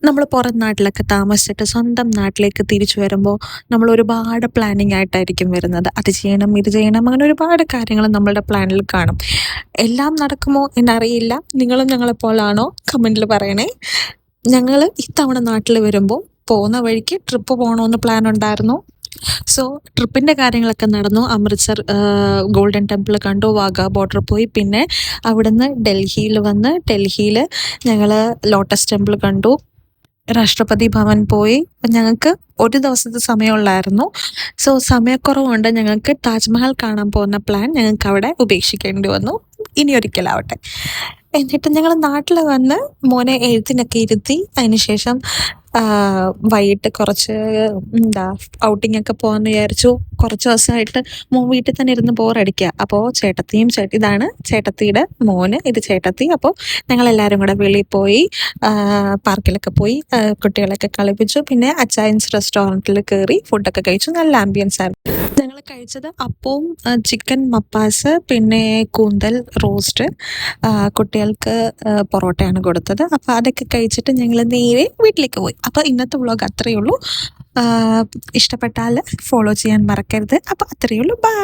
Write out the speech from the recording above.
നമ്മൾ പുറം നാട്ടിലൊക്കെ താമസിച്ചിട്ട് സ്വന്തം നാട്ടിലേക്ക് തിരിച്ചു വരുമ്പോൾ നമ്മൾ ഒരുപാട് പ്ലാനിങ് ആയിട്ടായിരിക്കും വരുന്നത്. അത് ചെയ്യണം, ഇത് ചെയ്യണം, അങ്ങനെ ഒരുപാട് കാര്യങ്ങൾ നമ്മളുടെ പ്ലാനിൽ കാണും. എല്ലാം നടക്കുമോ എന്നറിയില്ല. നിങ്ങളും ഞങ്ങളെപ്പോലാണോ? കമൻറ്റിൽ പറയണേ. ഞങ്ങൾ ഇത്തവണ നാട്ടിൽ വരുമ്പോൾ പോകുന്ന വഴിക്ക് ട്രിപ്പ് പോകണമെന്ന് പ്ലാൻ ഉണ്ടായിരുന്നു. സോ ട്രിപ്പിൻ്റെ കാര്യങ്ങളൊക്കെ നടന്നു. അമൃത്സർ ഗോൾഡൻ ടെമ്പിൾ കണ്ടു, വാഗ ബോർഡർ പോയി. പിന്നെ അവിടുന്ന് ഡൽഹിയിൽ ഞങ്ങൾ ലോട്ടസ് ടെമ്പിൾ കണ്ടു, രാഷ്ട്രപതി ഭവൻ പോയി. ഞങ്ങൾക്ക് ഒരു ദിവസത്തെ സമയമുള്ളായിരുന്നു. സോ സമയക്കുറവുണ്ട്. ഞങ്ങൾക്ക് താജ്മഹൽ കാണാൻ പോകുന്ന പ്ലാൻ ഞങ്ങൾക്ക് അവിടെ ഉപേക്ഷിക്കേണ്ടി വന്നു. ഇനി ഒരിക്കലാവട്ടെ. എന്നിട്ട് ഞങ്ങൾ നാട്ടിൽ വന്ന് മോനെ എഴുത്തിനൊക്കെ ഇരുത്തി. അതിനുശേഷം വൈകിട്ട് കുറച്ച് ഔട്ടിംഗ് ഒക്കെ പോകാമെന്ന് വിചാരിച്ചു. കുറച്ച് ദിവസമായിട്ട് മോൻ വീട്ടിൽ തന്നെ ഇരുന്ന് ബോറടിക്കുക. അപ്പോൾ ഇതാണ് ചേട്ടത്തിയുടെ മോന്, ഇത് ചേട്ടത്തി. അപ്പോൾ ഞങ്ങളെല്ലാവരും കൂടെ വെളിയിൽ പോയി, പാർക്കിലൊക്കെ പോയി, കുട്ടികളെയൊക്കെ കളിപ്പിച്ചു. പിന്നെ അച്ചായൻസ് റെസ്റ്റോറൻറ്റിൽ കയറി ഫുഡൊക്കെ കഴിച്ചു. നല്ല ആംബിയൻസ് ആയിരുന്നു. ഞങ്ങൾ കഴിച്ചത് അപ്പവും ചിക്കൻ മപ്പാസ്, പിന്നെ കൂന്തൽ റോസ്റ്റ്, കുട്ടികൾക്ക് പൊറോട്ടയാണ് കൊടുത്തത്. അപ്പോൾ അതൊക്കെ കഴിച്ചിട്ട് ഞങ്ങൾ നേരെ വീട്ടിലേക്ക് പോയി. അപ്പോൾ ഇന്നത്തെ വ്ളോഗ് അത്രയേ ഉള്ളൂ. ഇഷ്ടപ്പെട്ടാൽ ഫോളോ ചെയ്യാൻ മറക്കരുത്. അപ്പോൾ അത്രയേ ഉള്ളൂ. ബൈ.